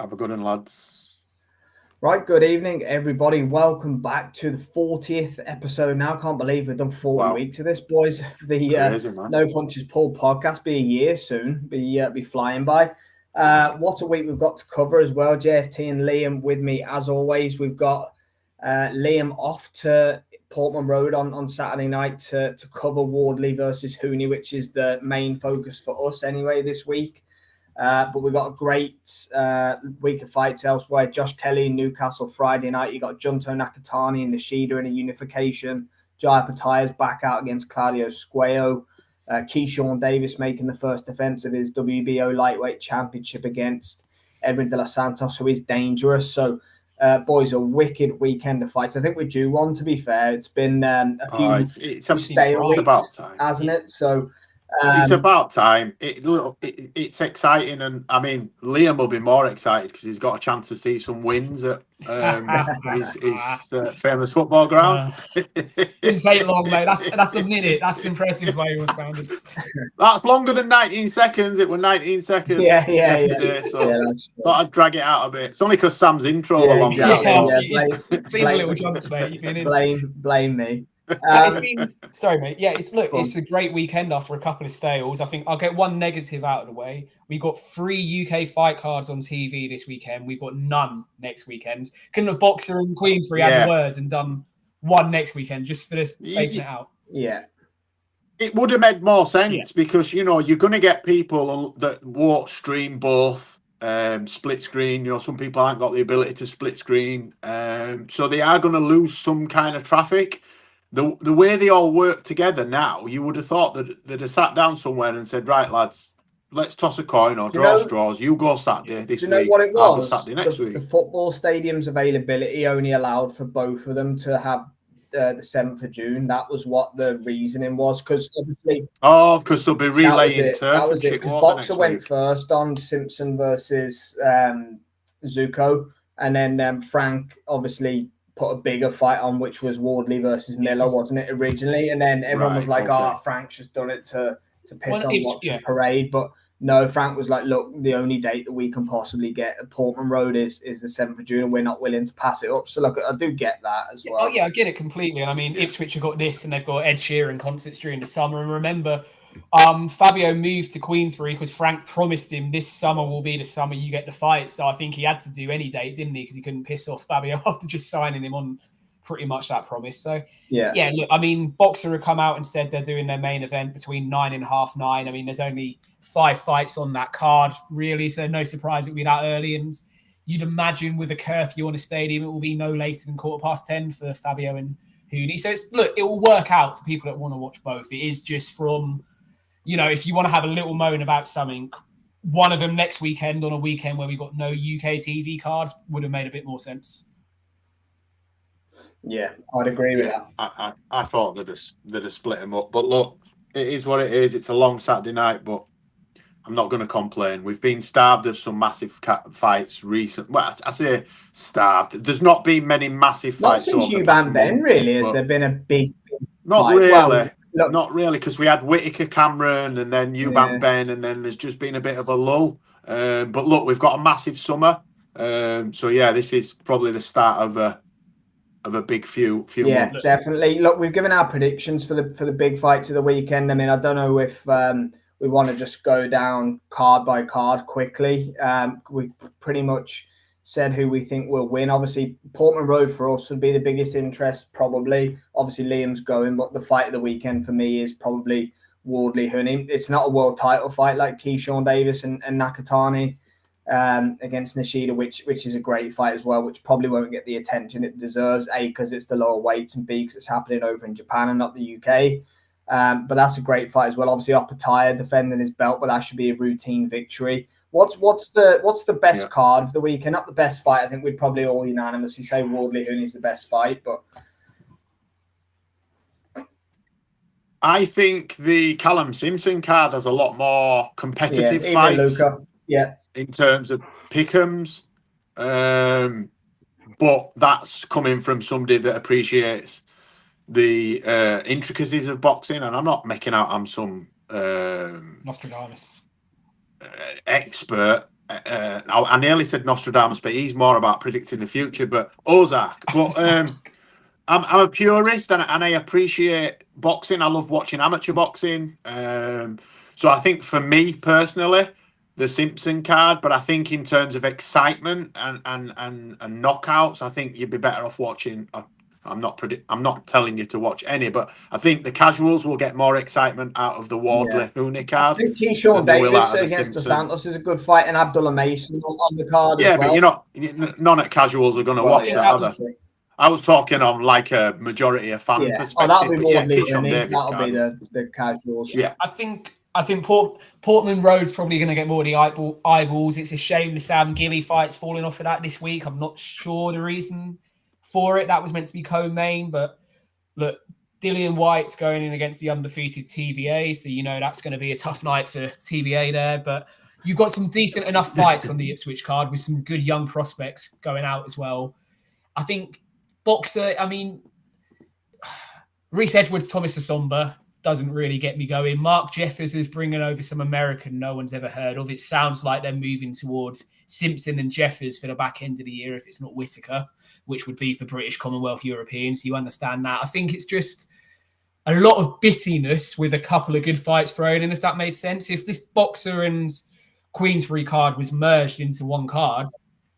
Have a good one, lads. Right, good evening, everybody. Welcome back to the 40th episode now. Can't believe we've done 40 weeks of this, boys. The Crazy, No Punches Pulled podcast be a year soon. Be flying by. What a week we've got to cover as well. JFT and Liam with me as always. We've got Liam off to Portman Road on Saturday night to cover Wardley versus Huni, which is the main focus for us anyway this week. But we've got a great week of fights elsewhere. Josh Kelly in Newcastle Friday night. You got Junto, Nakatani and Nishida in a unification. Opetaia's back out against Claudio Squeo. Keyshawn Davis making the first defense of his WBO lightweight championship against Edwin de los Santos, who is dangerous. So, boys, a wicked weekend of fights. I think we're due one, to be fair. It's been a few stale weeks, about time, hasn't it? So, it's about time. It's exciting, and I mean, Liam will be more excited because he's got a chance to see some wins at his famous football ground. Didn't take long, mate. That's a minute. That's impressive by your standards. That's longer than 19 seconds. It was 19 seconds. Yeah. So thought I'd drag it out a bit. It's only because Sam's intro were longer. Seen a little jumps, mate. Blame me. Sorry, mate. Yeah, it's a great weekend after a couple of stales. I think I'll get one negative out of the way. We got 3 UK fight cards on TV this weekend. We've got none next weekend. Couldn't have Boxer and Queensbury had the words and done one next weekend just for spacing it out. Yeah. It would have made more sense because, you're going to get people that won't stream both split screen. Some people haven't got the ability to split screen. So they are going to lose some kind of traffic. The way they all work together now, you would have thought that they'd have sat down somewhere and said, right, lads, let's toss a coin or draw straws. You go Saturday this week. Do you know what it was? I'll go Saturday next week. The football stadium's availability only allowed for both of them to have the 7th of June. That was what the reasoning was. Because obviously... because they'll be relaying That was it. Because Boxer went first on Simpson versus Zuko. And then Frank obviously put a bigger fight on, which was Wardley versus Miller, wasn't it, originally? And then everyone was like, Frank's just done it to piss on Boxer's parade. But no, Frank was like, look, the only date that we can possibly get at Portman Road is the 7th of June, and we're not willing to pass it up. So, look, I do get that as well. Oh, yeah, I get it completely. And I mean, Ipswich have got this, and they've got Ed Sheeran concerts during the summer. And remember, Fabio moved to Queensbury because Frank promised him this summer will be the summer you get the fight. So I think he had to do any date, didn't he? Because he couldn't piss off Fabio after just signing him on pretty much that promise. So yeah, look, I mean, Boxer have come out and said they're doing their main event between 9 and half 9. I mean, there's only 5 fights on that card, really, so no surprise it will be that early. And you'd imagine with a curfew on a stadium, it will be no later than 10:15 for Fabio and Huni. So it will work out for people that want to watch both. It is just from, if you want to have a little moan about something, one of them next weekend on a weekend where we got no UK TV cards would have made a bit more sense. Yeah, I'd agree with that. I thought they'd have split them up. But look, it is what it is. It's a long Saturday night, but I'm not going to complain. We've been starved of some massive fights recently. Well, I say starved. There's not been many massive fights. Not since Eubank Ben, really. Has there been a big Not fight? really. Well, look, not really, because we had Whittaker Cameron and then Eubank Ben, and then there's just been a bit of a lull. But look, we've got a massive summer. So, yeah, this is probably the start of a big few months. Definitely. Look, we've given our predictions for the big fights of the weekend. I mean, I don't know if we want to just go down card by card quickly. We pretty much said who we think will win. Obviously, Portman Road for us would be the biggest interest, probably. Obviously, Liam's going, but the fight of the weekend for me is probably Wardley Huni. It's not a world title fight like Keyshawn Davis and Nakatani against Nishida, which is a great fight as well, which probably won't get the attention it deserves, A, because it's the lower weights, and B, because it's happening over in Japan and not the UK. But that's a great fight as well. Obviously, Opetaia defending his belt, but that should be a routine victory. What's the best card of the weekend? Not the best fight. I think we'd probably all unanimously say Wardley Huni is the best fight, but I think the Callum Simpson card has a lot more competitive fights. In terms of pick'ems, but that's coming from somebody that appreciates the intricacies of boxing, and I'm not making out I'm some Nostradamus expert. I nearly said Nostradamus, but he's more about predicting the future. But Ozark. But I'm a purist, and I appreciate boxing. I love watching amateur boxing. So I think for me personally, the Simpson card. But I think in terms of excitement and knockouts, I think you'd be better off watching. I'm not telling you to watch any, but I think the casuals will get more excitement out of the Wardley Huni card. I think Keyshawn Davis against the Santos is a good fight, and Abdullah Mason on the card. Yeah, as well. but none of casuals are going to watch that, are they? I was talking on like a majority of fan perspective. Oh, that'll be Wardley. Keyshawn Davis that'll be the casuals. Yeah, I think Portman Road's probably going to get more of the eyeballs. It's a shame the Sam Gilly fight's falling off of that this week. I'm not sure the reason for it. That was meant to be co-main, but look, Dillian White's going in against the undefeated TBA, so that's going to be a tough night for TBA there. But you've got some decent enough fights on the Ipswich card with some good young prospects going out as well. I think boxer, Reese Edwards, Thomas Asomba doesn't really get me going. Mark Jeffers is bringing over some American no one's ever heard of. It sounds like they're moving towards Simpson and Jeffers for the back end of the year if it's not Whittaker, which would be for British Commonwealth Europeans. You understand that. I think it's just a lot of bittiness with a couple of good fights thrown in, if that made sense. If this boxer and Queensbury card was merged into one card,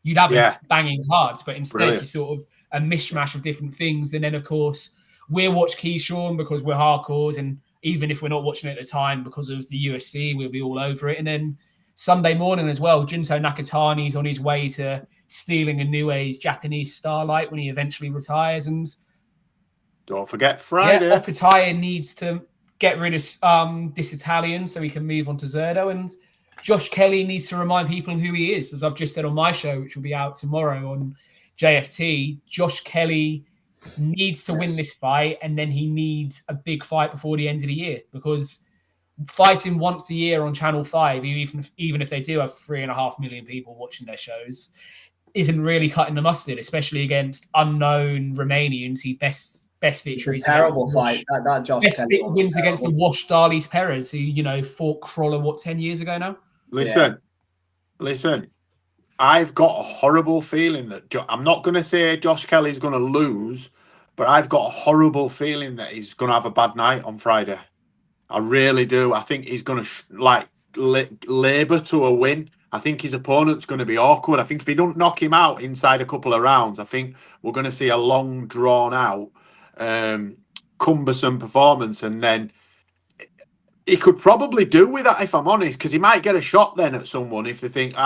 you'd have banging cards, but instead you sort of a mishmash of different things. And then, of course, we'll watch Keyshawn because we're hardcores, and even if we're not watching it at the time because of the UFC, we'll be all over it. And then Sunday morning as well, Junto Nakatani's on his way to stealing a new age Japanese starlight when he eventually retires. And don't forget Friday. Yeah, Opetaia needs to get rid of this Italian so he can move on to Zerdo. And Josh Kelly needs to remind people who he is. As I've just said on my show, which will be out tomorrow on JFT, Josh Kelly needs to win this fight, and then he needs a big fight before the end of the year, because fighting once a year on Channel 5, even if they do have 3.5 million people watching their shows, isn't really cutting the mustard, especially against unknown Romanians. He best victories. Terrible fight. That Josh best wins against the washed Darlis Perez, who fought Crawler 10 years ago now. Listen. I've got a horrible feeling that I'm not going to say Josh Kelly's going to lose, but I've got a horrible feeling that he's going to have a bad night on Friday. I really do. I think he's going to labour to a win. I think his opponent's going to be awkward. I think if he don't knock him out inside a couple of rounds, I think we're going to see a long, drawn out, cumbersome performance, and then he could probably do with that, if I'm honest, because he might get a shot then at someone if they think, do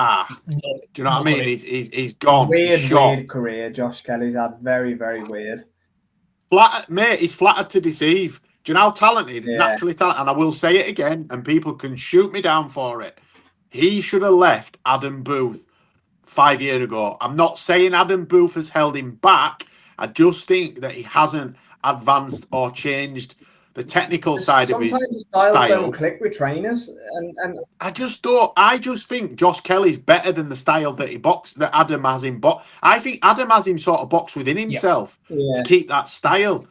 you know what I mean? He's gone. Weird career Josh Kelly's had. Very, very weird. He's flattered to deceive. Do you know how talented, naturally talented? And I will say it again, and people can shoot me down for it. He should have left Adam Booth 5 years ago. I'm not saying Adam Booth has held him back. I just think that he hasn't advanced or changed the technical side of his style. Don't click with trainers, and I just think Josh Kelly's better than the style that Adam has him box. I think Adam has him sort of box within himself to keep that style,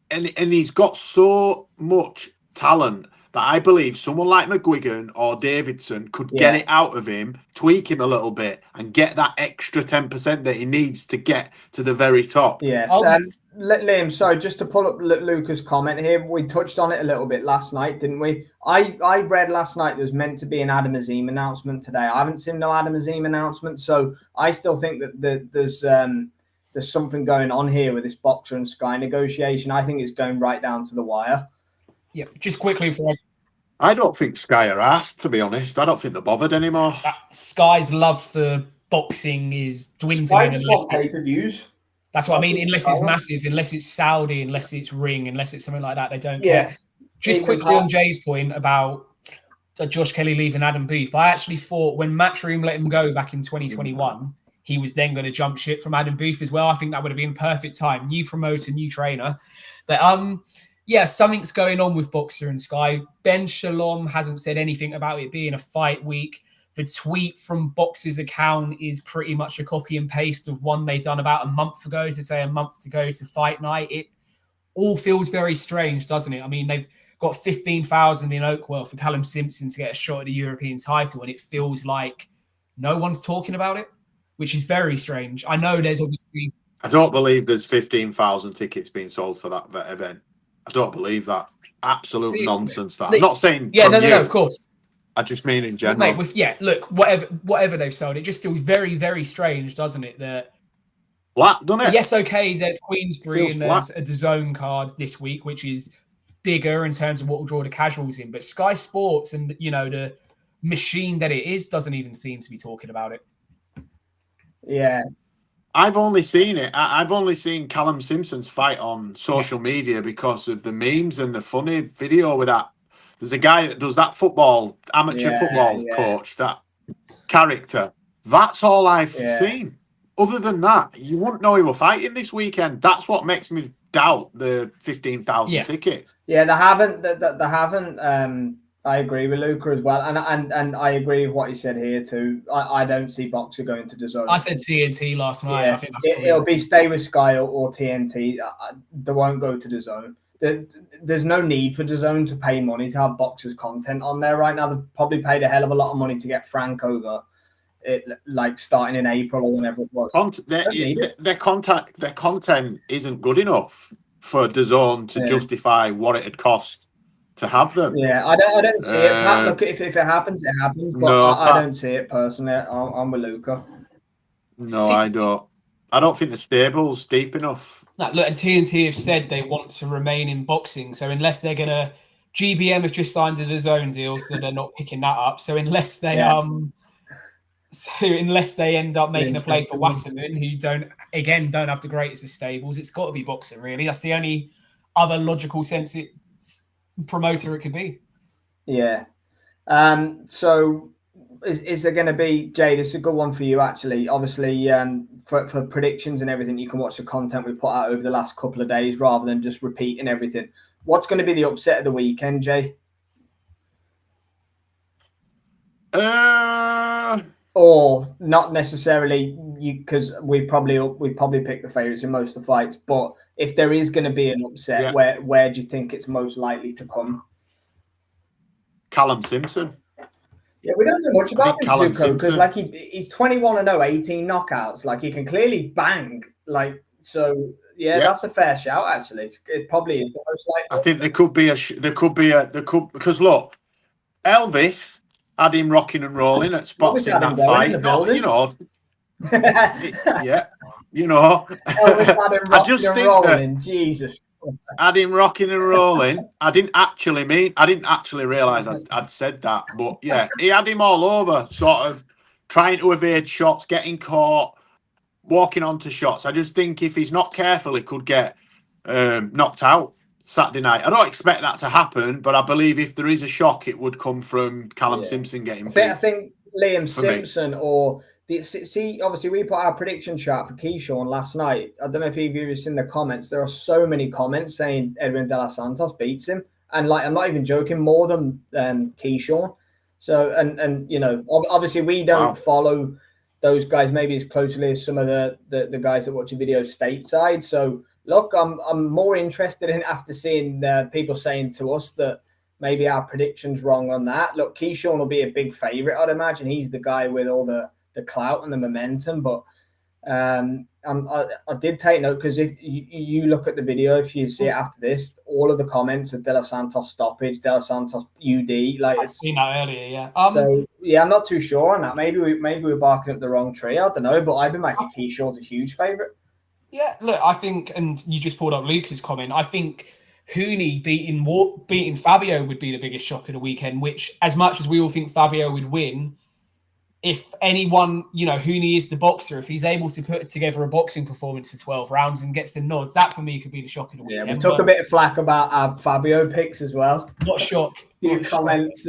and he's got so much talent that I believe someone like McGuigan or Davidson could get it out of him, tweak him a little bit, and get that extra 10% that he needs to get to the very top. Yeah. Liam, sorry, just to pull up Luca's comment here, we touched on it a little bit last night, didn't we? I read last night there was meant to be an Adam Azim announcement today. I haven't seen no Adam Azim announcement, so I still think that there's something going on here with this Boxer and Sky negotiation. I think it's going right down to the wire. Yeah, just quickly I don't think Sky are asked, to be honest. I don't think they're bothered anymore. Sky's love for boxing is dwindling. Sky just wants pay-per-views. That's what I mean. Unless it's massive, unless it's Saudi, unless it's Ring, unless it's something like that, they don't care. Just quickly on Jay's point about Josh Kelly leaving Adam Booth. I actually thought when Matchroom let him go back in 2021, he was then going to jump ship from Adam Booth as well. I think that would have been perfect time. New promoter, new trainer. But something's going on with Boxer and Sky. Ben Shalom hasn't said anything about it being a fight week. The tweet from Boxer's account is pretty much a copy and paste of one they done about a month ago to say a month to go to fight night. It all feels very strange, doesn't it? I mean, they've got 15,000 in Oakwell for Callum Simpson to get a shot at the European title, and it feels like no one's talking about it, which is very strange. I know there's obviously... I don't believe there's 15,000 tickets being sold for that event. I don't believe that. Absolute nonsense. That I'm not saying. Yeah, no, of course. I just mean in general. Mate, look, whatever they've sold, it just feels very, very strange, doesn't it? That flat, doesn't it? Yes, okay. There's Queensbury and there's a DAZN card this week, which is bigger in terms of what will draw the casuals in. But Sky Sports and the machine that it is doesn't even seem to be talking about it. Yeah. I've only seen it. I've only seen Callum Simpson's fight on social media because of the memes and the funny video with that. There's a guy that does that amateur football coach, that character. That's all I've seen. Other than that, you wouldn't know he were fighting this weekend. That's what makes me doubt the 15,000 tickets. Yeah, they haven't. I agree with Luca as well, and I agree with what you said here too. I don't see Boxer going to DAZN. I said TNT last night. Yeah, I think it'll be stay with Sky or TNT. They won't go to DAZN. There's no need for DAZN to pay money to have Boxer's content on there right now. They've probably paid a hell of a lot of money to get Frank over. Like starting in April or whenever it was. Their content isn't good enough for DAZN to justify what it had cost to have them. Yeah, I don't see it. Pat, look, if it happens, it happens. But I don't see it personally. I'm with Luca. No, I don't. I don't think the stable's deep enough. Look, and TNT have said they want to remain in boxing. So unless they're gonna, GBM have just signed a DAZN deal, so they're not picking that up. So unless they unless they end up making a play for Wasserman, who don't have the greatest of stables, it's got to be boxing. Really, that's the only other logical sense promoter it could be. Yeah. So is there going to be, Jay, this is a good one for you actually. Obviously, for predictions and everything, you can watch the content we put out over the last couple of days rather than just repeating everything. What's going to be the upset of the weekend, Jay? Or not necessarily, because we probably pick the favourites in most of the fights. But if there is going to be an upset, where do you think it's most likely to come? Callum Simpson. Yeah, we don't know much about this Zuko because like he's 21-0, 18 knockouts. Like he can clearly bang. Like so, that's a fair shout. Actually, it probably is the most likely. I think there could because look, Elvis had him rocking and rolling at spots in that fight. I just think that Jesus. Had him rocking and rolling. I didn't actually realise I'd said that, but yeah, he had him all over, sort of trying to evade shots, getting caught, walking onto shots. I just think if he's not careful, he could get knocked out Saturday night. I don't expect that to happen, but I believe if there is a shock, it would come from Callum Simpson getting beat. I think Liam Simpson or obviously we put our prediction chart for Keyshawn last night. I don't know if you've seen the comments. There are so many comments saying Edwin De Los Santos beats him, and like I'm not even joking, more than Keyshawn. So and obviously we don't follow those guys maybe as closely as some of the guys that watch your videos stateside. So look, I'm more interested in after seeing people saying to us that maybe our prediction's wrong on that. Look, Keyshawn will be a big favourite, I'd imagine. He's the guy with all the clout and the momentum. But I did take note because if you look at the video, if you see it after this, all of the comments of De Los Santos stoppage, De Los Santos UD. Like I've seen that earlier, yeah. So I'm not too sure on that. Maybe we're barking up the wrong tree. I don't know, but I've been making Keyshawn's a huge favourite. Yeah, look, I think, and you just pulled up Luca's comment, I think Huni beating Fabio would be the biggest shock of the weekend, which, as much as we all think Fabio would win, if anyone, Huni is the boxer, if he's able to put together a boxing performance for 12 rounds and gets the nods, that for me could be the shock of the weekend. Yeah, we took a bit of flack about our Fabio picks as well. Not shocked. Few comments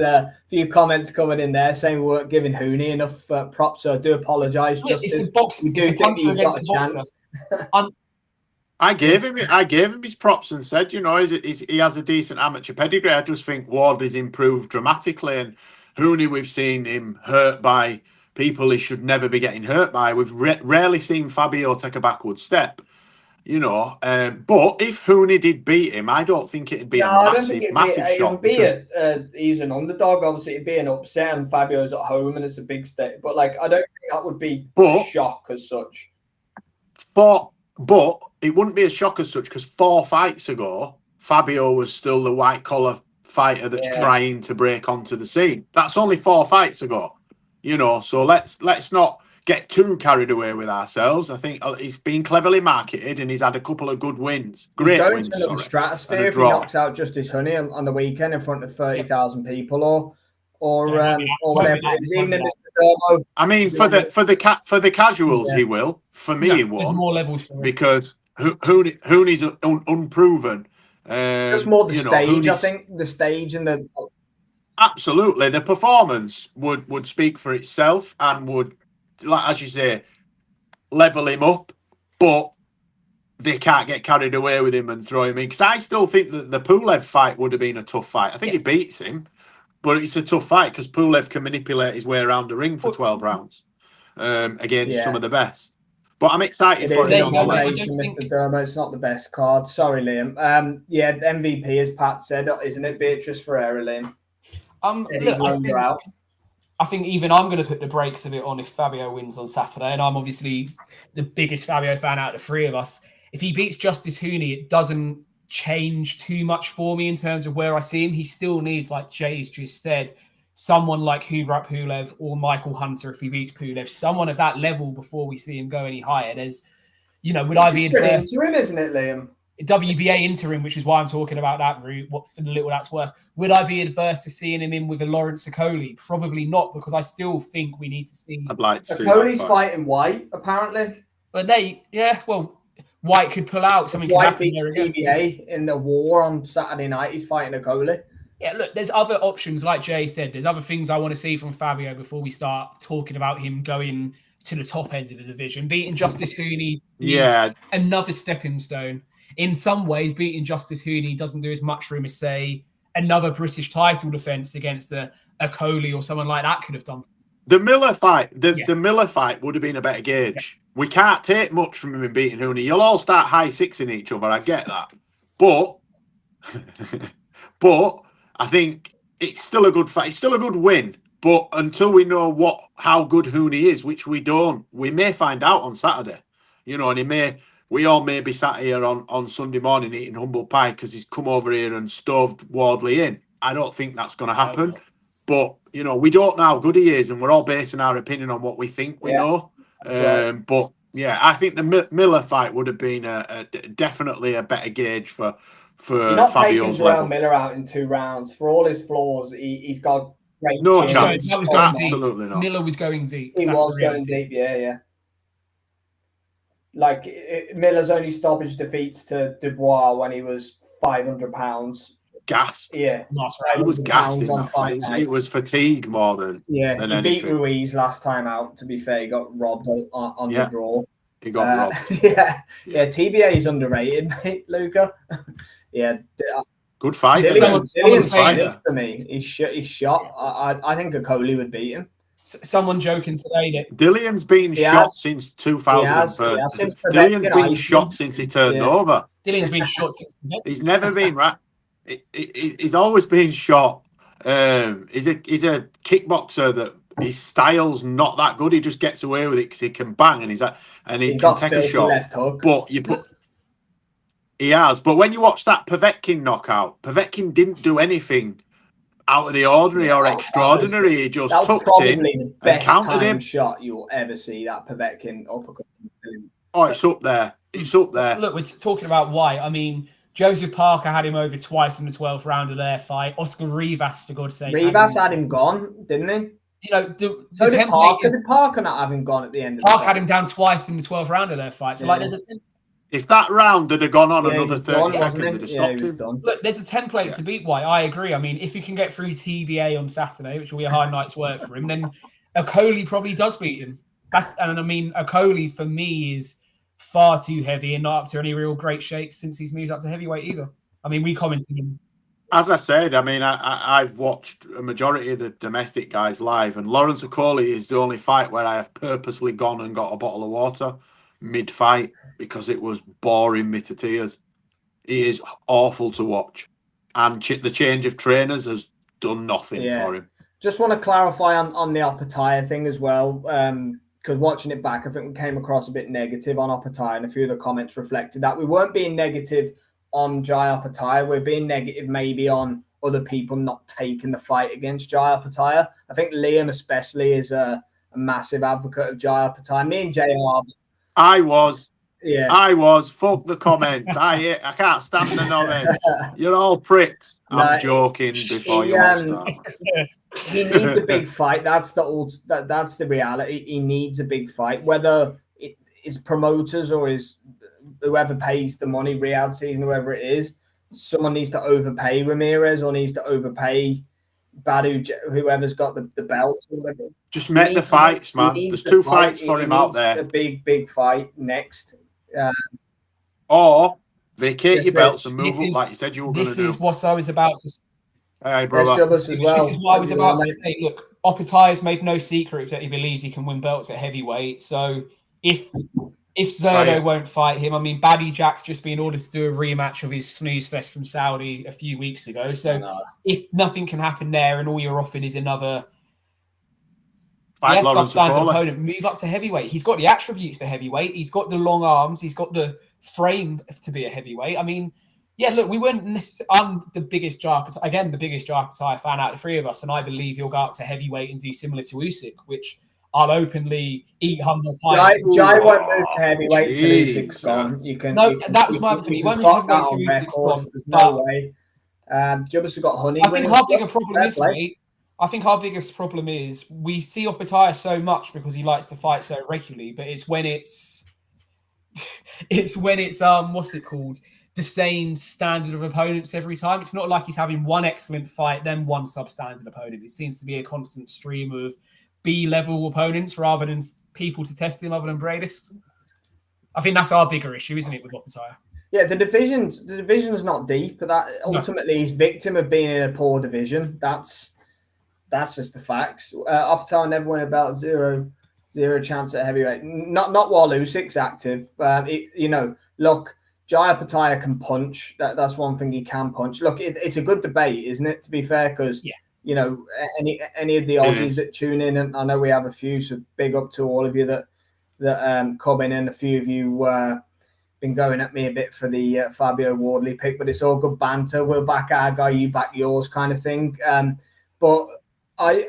coming in there saying we weren't giving Huni enough props, so I do apologise. It's a boxing. It's a puncher against a boxer. I gave him his props and said, he has a decent amateur pedigree. I just think Wardley's improved dramatically, and Huni, we've seen him hurt by people he should never be getting hurt by. We've rarely seen Fabio take a backward step. you know. But if Huni did beat him, I don't think it'd be a massive it shock. Would be he's an underdog. Obviously, it'd be an upset, and Fabio's at home, and it's a big state. But like, I don't think that would be a shock as such. But it wouldn't be a shock as such because 4 fights ago, Fabio was still the white collar fighter that's trying to break onto the scene. That's only 4 fights ago, you know. So let's not get too carried away with ourselves. I think he's been cleverly marketed and he's had a couple of good wins. Great wins. He's going to stratosphere if he knocks out Justis Huni on the weekend in front of 30,000 people or whatever it is. Even in the I mean, for the casuals, he will. For me, he won't. There's more levels for him. Because Huni's unproven. Just more the stage, I think. The stage and the... Absolutely. The performance would speak for itself and would, like as you say, level him up. But they can't get carried away with him and throw him in. Because I still think that the Pulev fight would have been a tough fight. I think he beats him. But it's a tough fight because Pulev can manipulate his way around the ring for 12 rounds against some of the best. But I'm excited for it. Mr. Dermo, it's not the best card. Sorry, Liam. MVP, as Pat said, isn't it? Beatrice Ferreira, Liam. I think even I'm going to put the brakes of it on if Fabio wins on Saturday. And I'm obviously the biggest Fabio fan out of the 3 of us. If he beats Justis Huni, it doesn't change too much for me in terms of where I see him. He still needs, like Jay's just said, someone like Hubert Pulev or Michael Hunter if he beats Pulev, someone of that level before we see him go any higher. There's, you know, would I be adverse? Interim, isn't it, Liam? WBA interim, which is why I'm talking about that route. What for the little that's worth? Would I be adverse to seeing him in with a Lawrence Okoli? Probably not, because I still think we need to see. I'd like to see Okoli's fighting White, apparently. But White could pull out something. White beats TBA in the war on Saturday night. He's fighting Okoli. Yeah, look, there's other options, like Jay said. There's other things I want to see from Fabio before we start talking about him going to the top end of the division. Beating Justis Huni is another stepping stone. In some ways, beating Justis Huni doesn't do as much for him as, say, another British title defense against a Coley or someone like that could have done. The Miller fight, the Miller fight would have been a better gauge. Yeah. We can't take much from him in beating Huni. You'll all start high sixing each other. I get that, but I think it's still a good fight. It's still a good win. But until we know how good Huni is, which we don't, we may find out on Saturday. You know, and we all may be sat here on Sunday morning eating humble pie because he's come over here and stoved Wardley in. I don't think that's going to happen. But, you know, we don't know how good he is, and we're all basing our opinion on what we think we know. But, yeah, I think the Miller fight would have been definitely a better gauge for Fabio's level. Miller out in 2 rounds. For all his flaws, he's got great chance. Absolutely not. Miller was going deep. He was going deep, yeah. Like, Miller's only stoppage defeats to Dubois when he was 500 pounds. Gassed. Yeah. He was gassed in that fight. It was fatigue more than he beat Ruiz last time out, to be fair. He got robbed on the draw. He got robbed. TBA is underrated, mate, Luca. Good fight. Dillian's for me. He's shot. I think Okoli would beat him. Someone joking today that Dillian's been shot since 2013. Dillian's been shot since he turned over. Dillian's been shot since he's never been right. He's always been shot. He's a kickboxer that his style's not that good. He just gets away with it because he can bang and he can take a shot. But he has. But when you watch that Povetkin knockout, Povetkin didn't do anything out of the ordinary or extraordinary. He just tucked in and countered him. Shot you'll ever see, that Povetkin uppercut. Oh, it's up there. It's up there. Look, we're talking about White. I mean, Joseph Parker had him over twice in the 12th round of their fight. Oscar Rivas, for God's sake. Rivas had him gone, didn't he? You know, did Parker not have him gone at the end of Parker had him down twice in the 12th round of their fight. So, there's a if that round had gone on another 30 seconds, it'd have stopped him. Look, there's a template to beat White. I agree. I mean, if he can get through TBA on Saturday, which will be a hard night's work for him, then Okoli probably does beat him. Okoli, for me, is far too heavy and not up to any real great shakes since he's moved up to heavyweight either. I mean, we commented him. As I said, I mean, I've watched a majority of the domestic guys live, and Lawrence Okoli is the only fight where I have purposely gone and got a bottle of water mid-fight because it was boring me to tears. He is awful to watch. And the change of trainers has done nothing for him. Just want to clarify on the Opetaia thing as well, because watching it back, I think we came across a bit negative on Opetaia, and a few of the comments reflected that. We weren't being negative on Jai Opetaia. We're being negative maybe on other people not taking the fight against Jai Opetaia. I think Liam especially is a massive advocate of Jai Opetaia. Me and JR. I was. Fuck the comments. I can't stand the knowledge. You're all pricks. I'm joking before you start. He needs a big fight. That's the reality. He needs a big fight. Whether it is promoters or is whoever pays the money, Riyadh season, whoever it is, someone needs to overpay Ramirez or needs to overpay Badu, whoever's got the belt. Just make the fights, man. There's two fights for him out there. A big fight next. Or vacate your belts and move up like you said you were going to do. This is what I was about to say. Hey, brother. This is what I was about to say. Look, Opetaia's made no secret that he believes he can win belts at heavyweight. So if Zerdo won't fight him, I mean, Baddy Jack's just been ordered to do a rematch of his snooze fest from Saudi a few weeks ago. So if nothing can happen there and all you're offered is another substandard opponent, move up to heavyweight. He's got the attributes for heavyweight. He's got the long arms. He's got the frame to be a heavyweight. I mean, yeah, look, we weren't necessarily... I'm the biggest Jai Opetaia fan out of the three of us, and I believe he'll go up to heavyweight and do similar to Usyk, which I'll openly eat humble pie. Jai won't move to heavyweight till Usyk's gone. That was my other thing. He won't move to heavyweight till Usyk's gone. There's no way. Justis got Huni. I think our bigger problem is, mate, I think our biggest problem is we see Opetaia so much because he likes to fight so regularly, but it's when it's what's it called? The same standard of opponents every time. It's not like he's having one excellent fight, then one substandard opponent. It seems to be a constant stream of B-level opponents rather than people to test him other than Bradis. I think that's our bigger issue, isn't it, with Opetaia? Yeah, the division's not deep. That ultimately he's victim of being in a poor division. That's just the facts. Opetaia never won a belt, zero chance at heavyweight. Not while Usyk's active. Look, Jai Opetaia can punch. That's one thing he can punch. Look, it's a good debate, isn't it? To be fair, because any of the Aussies that tune in, and I know we have a few, so big up to all of you that come in, and a few of you been going at me a bit for the Fabio Wardley pick, but it's all good banter. We'll back our guy, you back yours, kind of thing. But I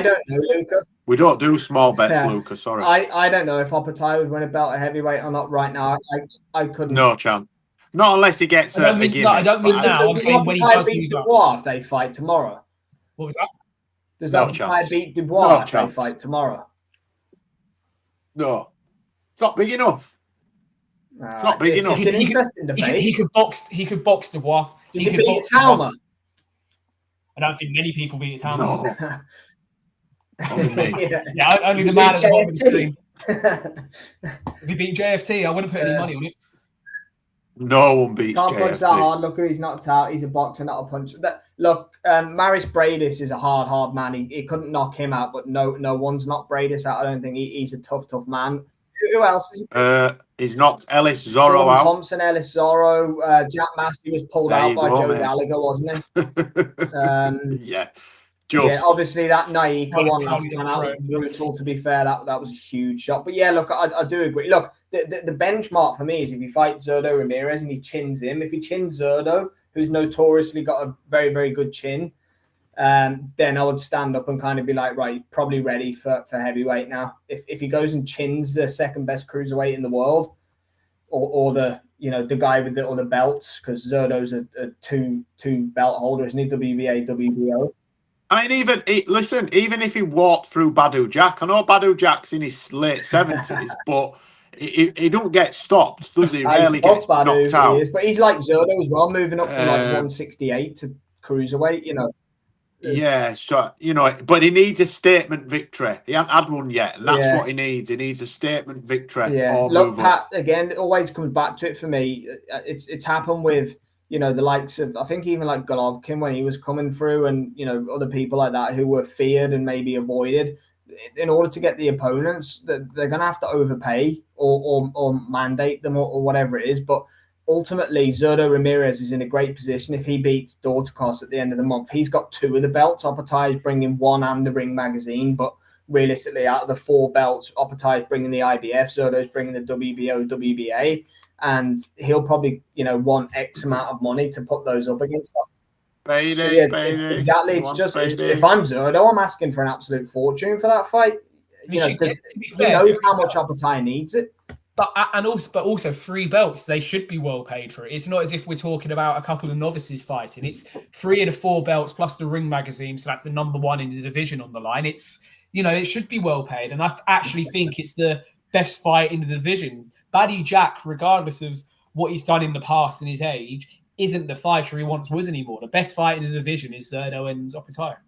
don't know, Luca. We don't do small bets, Luca. Sorry. I don't know if Opetaia would win a belt at heavyweight or not right now. I couldn't. No chance. Not unless he gets a gimmick. I don't mean now. I'm saying when he does beat Dubois if they fight tomorrow. What was that? Does Opetaia beat Dubois if they fight tomorrow? No. It's not big enough. It's not big enough. It's an interesting debate. He could box Dubois. He could beat Talma. I don't think many people beat Talma. No. Only the man at the bottom of the screen. Does he beat JFT? I wouldn't put any money on it. No one beats Can't JFT. punch that hard. Look, he's not out. He's a boxer, not a puncher. Maris Bradis is a hard man. He couldn't knock him out, but no one's knocked Bradis out. I don't think he's a tough man. Who else is he? He's knocked Ellis Zorro out. Thompson, Ellis Zorro. Jack Massey was pulled out by Joe Gallagher, wasn't he? Yeah. Obviously that Naika one last time out was brutal. To be fair, that was a huge shot. But yeah, look, I do agree. Look, the benchmark for me is if he fights Zerdo Ramirez and he chins him. If he chins Zerdo, who's notoriously got a very, very good chin, then I would stand up and kind of be like, right, probably ready for heavyweight now. If he goes and chins the second best cruiserweight in the world, or the guy with the other belts, because Zerdo's a two belt holder, isn't he? WBA, WBO. I mean, even if he walked through Badu Jack, I know Badu Jack's in his late 70s, but he don't get stopped, does he? Rarely gets knocked out. But he's like Zerdo as well, moving up from like 168 to cruiserweight, Yeah, so, but he needs a statement victory. He hasn't had one yet, and that's what he needs. He needs a statement victory. Yeah, look, Pat, again, it always comes back to it for me. It's happened with, the likes of, I think even like Golovkin when he was coming through and, other people like that who were feared and maybe avoided. in order to get the opponents, they're going to have to overpay or mandate them or whatever it is. But ultimately, Zurdo Ramirez is in a great position. If he beats Dorticos at the end of the month, he's got 2 of the belts. Opetaia is bringing 1 and the Ring Magazine, but realistically, out of the 4 belts, Opetaia is bringing the IBF, Zurdo is bringing the WBO, WBA, and he'll probably, want X amount of money to put those up against them. Exactly. It's just if I'm Zurdo, I'm asking for an absolute fortune for that fight. Because he knows how much Opetaia needs it. But also 3 belts, they should be well paid for it. It's not as if we're talking about a couple of novices fighting. It's 3 of the 4 belts plus the Ring Magazine, so that's the number 1 in the division on the line. It's it should be well paid, and I actually think it's the best fight in the division. Baddy Jack, regardless of what he's done in the past and his age, isn't the fighter he once was anymore. The best fight in the division is Zurdo and Opetaia.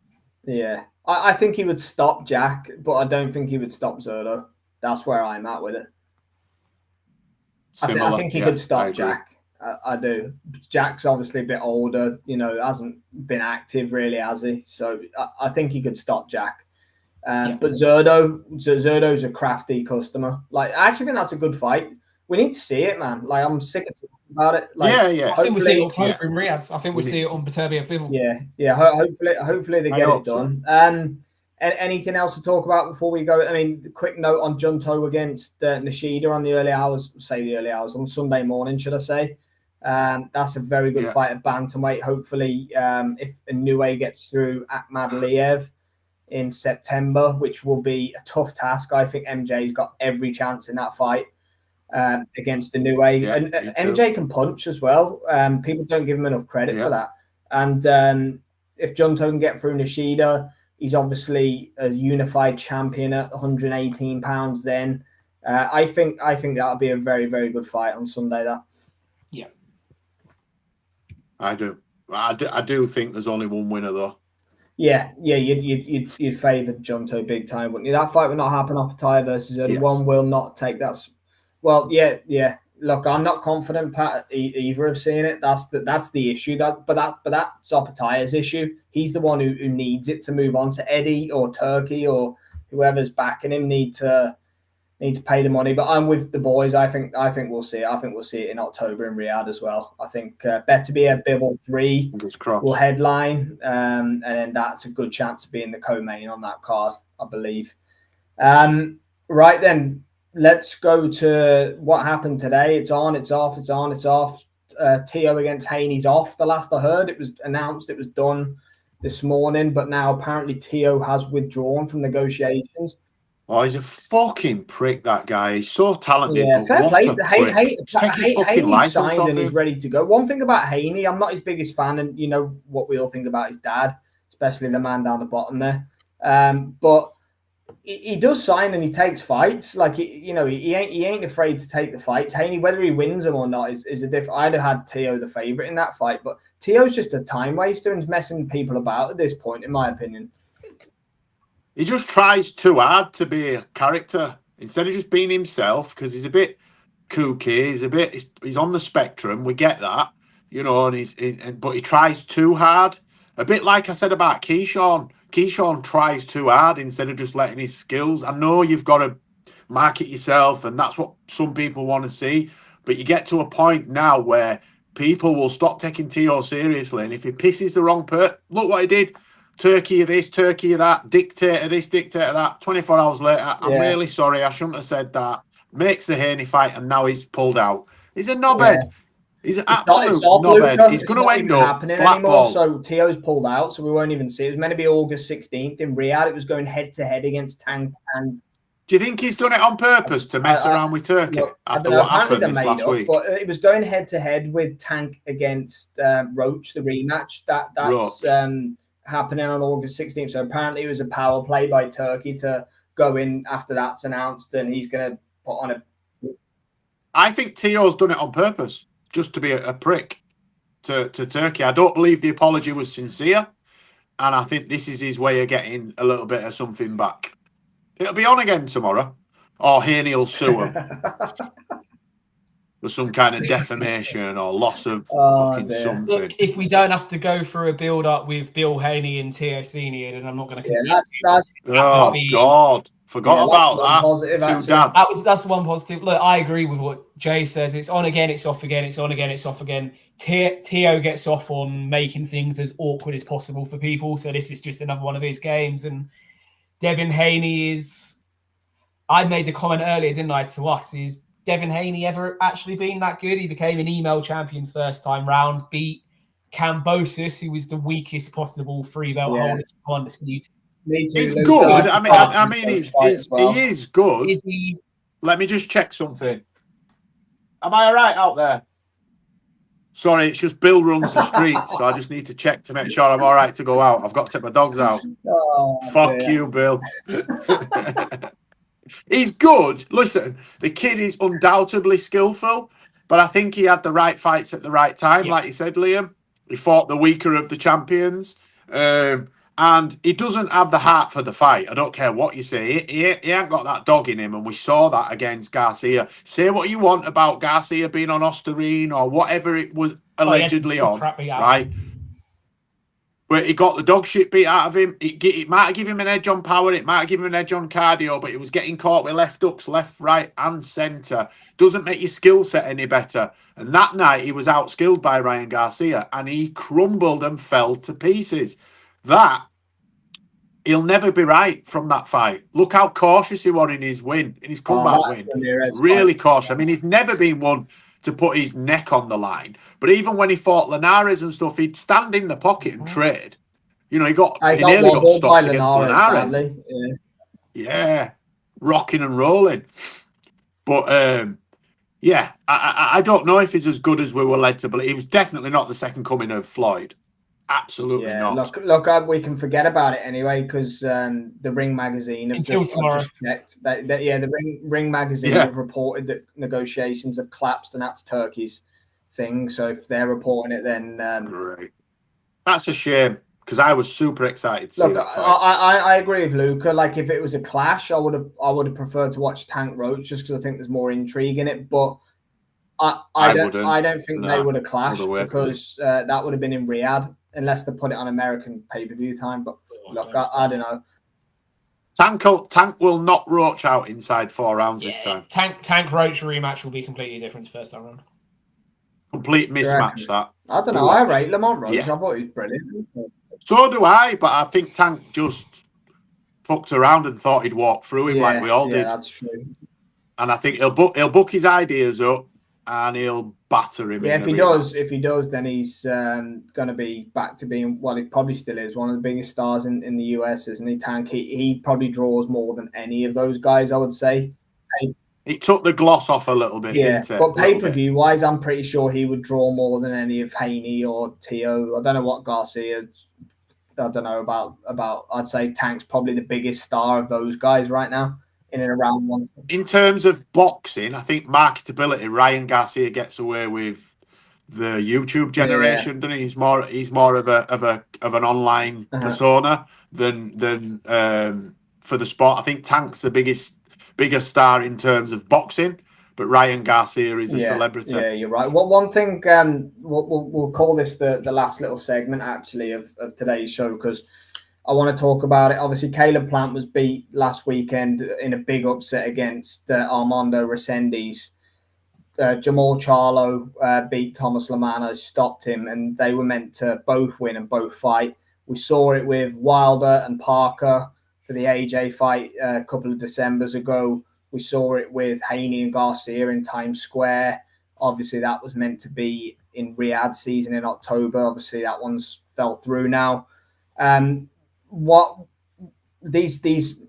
Yeah, I think he would stop Jack, but I don't think he would stop Zurdo. That's where I'm at with it. I think he could stop Jack. I do. Jack's obviously a bit older, hasn't been active really, has he? So I think he could stop Jack. But Zurdo's a crafty customer. I actually think that's a good fight. We need to see it, man. I'm sick of talking about it. I think we'll see it October in Riyadh. I think we'll see it on Previ of Bivol. Yeah. Hopefully they get it done. And anything else to talk about before we go? I mean, quick note on Junto against Nishida on the early hours. On Sunday morning, should I say? That's a very good fight at bantamweight. Hopefully, if Inoue gets through Ahmad Liev in September, which will be a tough task. I think MJ's got every chance in that fight against Inoue. Yeah, and MJ can punch as well. People don't give him enough credit for that. And if Junto can get through Nishida, he's obviously a unified champion at 118 pounds then. I think that'll be a very, very good fight on Sunday, that. Yeah. I do. I do think there's only one winner, though. Yeah, you'd favour Junto big time, wouldn't you? That fight will not happen. Opetaia versus Edwin will not take that. Well, yeah. Look, I'm not confident, Pat, either of seeing it. That's the issue. But that's Opetaia's issue. He's the one who needs it to move on. To Eddie or Turkey or whoever's backing him need to pay the money. But I'm with the boys. I think we'll see it. I think we'll see it in October in Riyadh as well. I think Better Be a Bivol 3 will headline, and then that's a good chance to be in the co-main on that card, I believe. Right then, let's go to what happened today. It's on, it's off, it's on, it's off. Tio against Haney's off. The last I heard, it was announced, it was done this morning, but now apparently Tio has withdrawn from negotiations. Oh, he's a fucking prick, that guy. He's so talented. Yeah, but what a prick. Haney signed and he's ready to go. One thing about Haney, I'm not his biggest fan, and you know what we all think about his dad, especially the man down the bottom there. But he does sign and he takes fights. He ain't afraid to take the fights. Haney, whether he wins them or not, is a different. I'd have had Tio the favourite in that fight, but Tio's just a time waster and messing people about at this point, in my opinion. He just tries too hard to be a character instead of just being himself, because he's a bit kooky. He's on the spectrum. We get that, and but he tries too hard. A bit like I said about Keyshawn. Keyshawn tries too hard instead of just letting his skills. I know you've got to market yourself, and that's what some people want to see. But you get to a point now where people will stop taking Tio seriously, and if he pisses the wrong person, look what he did. Turkey of this, Turkey of that, dictator this, dictator that. 24 hours later, I'm really sorry, I shouldn't have said that. Makes the Haney fight, and now he's pulled out. He's a knobhead. Yeah. He's an absolute knobhead. He's going to end up happening anymore. So Tio's pulled out, so we won't even see. It was meant to be August 16th in Riyadh. It was going head-to-head against Tank. And do you think he's done it on purpose to mess around with Turkey after what happened this last week? But it was going head-to-head with Tank against Roach, the rematch. That's happening on August 16th. So apparently it was a power play by Turkey to go in after that's announced, and he's going to put on a... I think Tio's done it on purpose, just to be a prick to Turkey. I don't believe the apology was sincere, and I think this is his way of getting a little bit of something back. It'll be on again tomorrow, or Haney will sue him. for some kind of defamation or loss of fucking something. Look, if we don't have to go through a build-up with Bill Haney and Tio Senior, then I'm not going to. Yeah, that's God, forgot about that. Positive, that's the one positive. Look, I agree with what Jay says. It's on again, it's off again, it's on again, it's off again. Tio gets off on making things as awkward as possible for people, so this is just another one of his games. And Devin Haney is. I made the comment earlier, didn't I, to us? Is Devin Haney ever actually been that good? He became an email champion first time round, beat Cambosis, who was the weakest possible free belt holder to undisputed. He's good. I mean, he is good. Is he? Let me just check something. Am I all right out there? Sorry, it's just Bill runs the streets, so I just need to check to make sure I'm all right to go out. I've got to take my dogs out. Fuck you, Bill. He's good. Listen, the kid is undoubtedly skillful, but I think he had the right fights at the right time. Like you said, Liam, he fought the weaker of the champions. And he doesn't have the heart for the fight. I don't care what you say. He ain't got that dog in him, and we saw that against Garcia. Say what you want about Garcia being on Osterine or whatever it was allegedly on, right? But he got the dog shit beat out of him. It might have given him an edge on power. It might have given him an edge on cardio, but he was getting caught with left hooks, left, right, and centre. Doesn't make your skill set any better. And that night, he was outskilled by Ryan Garcia, and he crumbled and fell to pieces. He'll never be right from that fight. Look how cautious he was in his win, in his comeback win. Really cautious. I mean, he's never been one to put his neck on the line. But even when he fought Linares and stuff, he'd stand in the pocket and trade. You know, he nearly got stopped against Linares. Yeah, rocking and rolling. But I don't know if he's as good as we were led to believe. He was definitely not the second coming of Floyd. Absolutely not. Look, we can forget about it anyway because the Ring Magazine until tomorrow. The Ring Magazine have reported that negotiations have collapsed, and that's Turkey's thing. So if they're reporting it, then great. That's a shame because I was super excited to see that fight. I agree with Luca. Like if it was a clash, I would have preferred to watch Tank Roach just because I think there's more intrigue in it, but. I don't think they would have clashed because that would have been in Riyadh unless they put it on American pay-per-view time. But look, I don't know. Tank will knock Roach out inside 4 rounds this time. Tank Roach rematch will be completely different first time round. Complete mismatch that. I don't know. I rate Lamont Roach. I thought he was brilliant. So do I, but I think Tank just fucked around and thought he'd walk through him like we all did. That's true. And I think he'll book his ideas up. And he'll batter him. Yeah, if he does, then he's going to be back to being, well, he probably still is one of the biggest stars in the US, isn't he, Tank? He probably draws more than any of those guys, I would say. It took the gloss off a little bit, didn't it? But pay-per-view wise, I'm pretty sure he would draw more than any of Haney or Tio. I don't know what Garcia. I don't know about. I'd say Tank's probably the biggest star of those guys right now. In and around one. In terms of boxing, I think marketability, Ryan Garcia gets away with the YouTube generation, doesn't he? He's more of an online persona than for the sport. I think Tank's the bigger star in terms of boxing, but Ryan Garcia is a celebrity. Yeah, you're right. Well, one thing we'll call this the last little segment actually of today's show because. I want to talk about it. Obviously, Caleb Plant was beat last weekend in a big upset against Armando Resendiz. Jamal Charlo beat Thomas Lamana, stopped him, and they were meant to both win and both fight. We saw it with Wilder and Parker for the AJ fight a couple of Decembers ago. We saw it with Haney and Garcia in Times Square. Obviously, that was meant to be in Riyadh season in October. Obviously, that one's fell through now. What these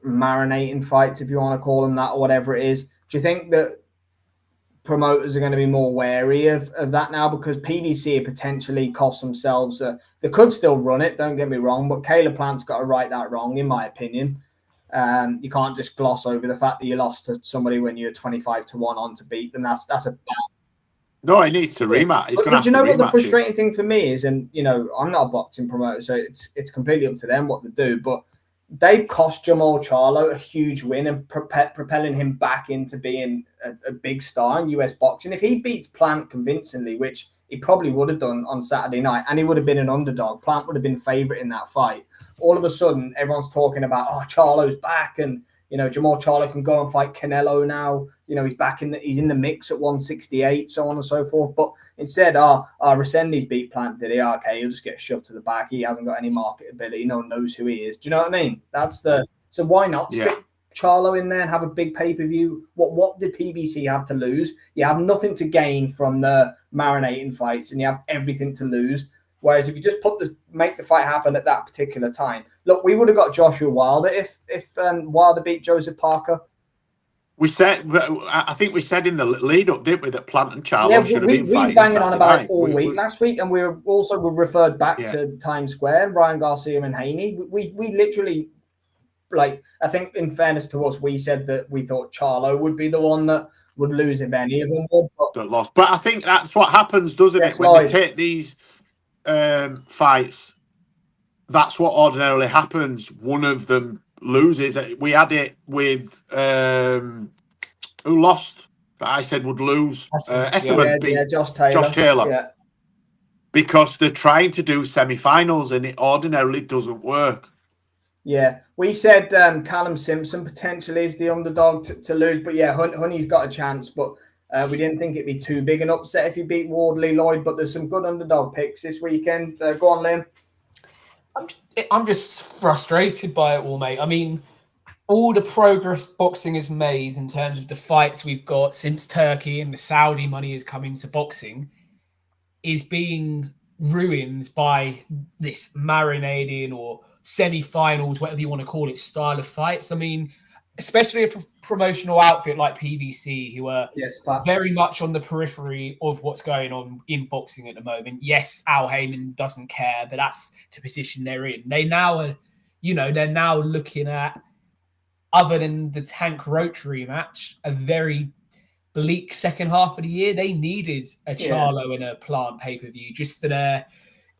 marinating fights, if you want to call them that, or whatever it is, do you think that promoters are going to be more wary of that now because PBC potentially cost themselves? They could still run it, don't get me wrong, but Caleb Plant's got to right that wrong, in my opinion. You can't just gloss over the fact that you lost to somebody when you're 25-1 on to beat them. That's a bad. No, he needs to rematch. He's going to have to rematch. Do you know what the frustrating thing for me is? And, you know, I'm not a boxing promoter, so it's completely up to them what to do. But they've cost Jamal Charlo a huge win and propelling him back into being a big star in US boxing. If he beats Plant convincingly, which he probably would have done on Saturday night, and he would have been an underdog, Plant would have been favourite in that fight. All of a sudden, everyone's talking about, oh, Charlo's back, and Jamal Charlo can go and fight Canelo now. He's back he's in the mix at 168, so on and so forth. But instead, Resendiz beat Plant, did he? Okay, he'll just get shoved to the back. He hasn't got any marketability. No one knows who he is. Do you know what I mean? So why not stick Charlo in there and have a big pay-per-view? What did PBC have to lose? You have nothing to gain from the marinating fights, and you have everything to lose. Whereas if you just make the fight happen at that particular time, look, we would have got Joshua Wilder if Wilder beat Joseph Parker. I think we said in the lead up, didn't we, that Plant and Charlo should have been fighting. We were banging on about it all week last week, and we referred back to Times Square, Ryan Garcia and Haney. We literally, I think in fairness to us, we said that we thought Charlo would be the one that would lose if any of them would. That lost. But I think that's what happens, doesn't it? When they take these fights, that's what ordinarily happens. One of them loses. We had it with who lost that I said would lose. Esserman beat Josh Taylor. Yeah. Because they're trying to do semi-finals and it ordinarily doesn't work. Yeah, we said Callum Simpson potentially is the underdog to lose, but Honey's got a chance, but we didn't think it'd be too big an upset if he beat Wardley Lloyd, but there's some good underdog picks this weekend. Go on, Liam. I'm just frustrated by it all, mate. I mean, all the progress boxing has made in terms of the fights we've got since Turkey and the Saudi money is coming to boxing is being ruined by this marinating or semi-finals, whatever you want to call it, style of fights. I mean, especially a promotional outfit like PBC, who are very much on the periphery of what's going on in boxing at the moment. Yes, Al Heyman doesn't care, but that's the position they're in. They now are, they're now looking at, other than the Tank Rotary match, a very bleak second half of the year. They needed a Charlo and a Plant pay-per-view just for their,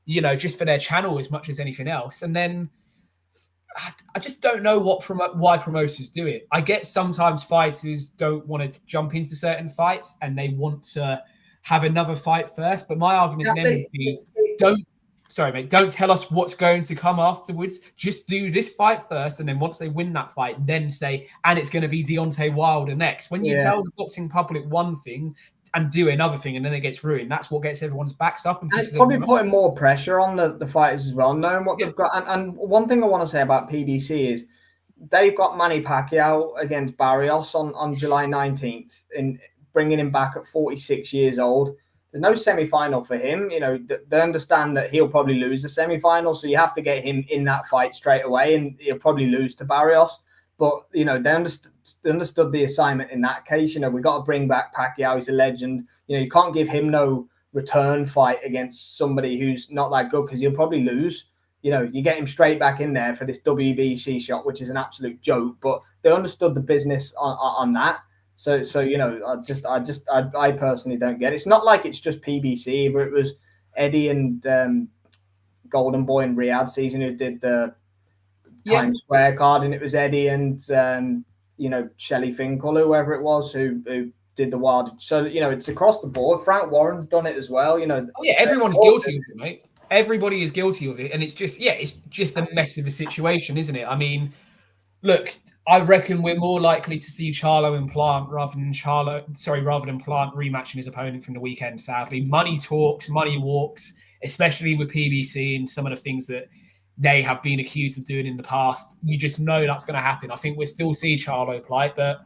just for their channel as much as anything else. And then I just don't know why promoters do it. I get sometimes fighters don't want to jump into certain fights and they want to have another fight first. But my argument then would be, don't tell us what's going to come afterwards. Just do this fight first, and then once they win that fight, then say, and it's going to be Deontay Wilder next. When you tell the boxing public one thing and do another thing, and then it gets ruined, that's what gets everyone's backs up. And it's probably putting more pressure on the fighters as well, knowing what they've got. And one thing I want to say about PBC is they've got Manny Pacquiao against Barrios on July 19th, in bringing him back at 46 years old. There's no semi-final for him. They understand that he'll probably lose the semi-final, so you have to get him in that fight straight away, and he'll probably lose to Barrios. But, they understood the assignment in that case. We got to bring back Pacquiao. He's a legend. You can't give him no return fight against somebody who's not that good because he'll probably lose. You get him straight back in there for this WBC shot, which is an absolute joke. But they understood the business on that. So I personally don't get it. It's not like it's just PBC, but it was Eddie and Golden Boy and Riyadh season who did the Times Square card, and it was Eddie and Shelley Finkel, whoever it was, who did the Wild. So it's across the board. Frank Warren's done it as well. Everyone's guilty of it, mate. Everybody is guilty of it, and it's just a mess of a situation, isn't it? I mean, look, I reckon we're more likely to see Charlo and Plant rather than Plant rematching his opponent from the weekend, sadly. Money talks, money walks, especially with PBC and some of the things that they have been accused of doing in the past. You just know that's going to happen. I think we'll still see Charlo Plant, but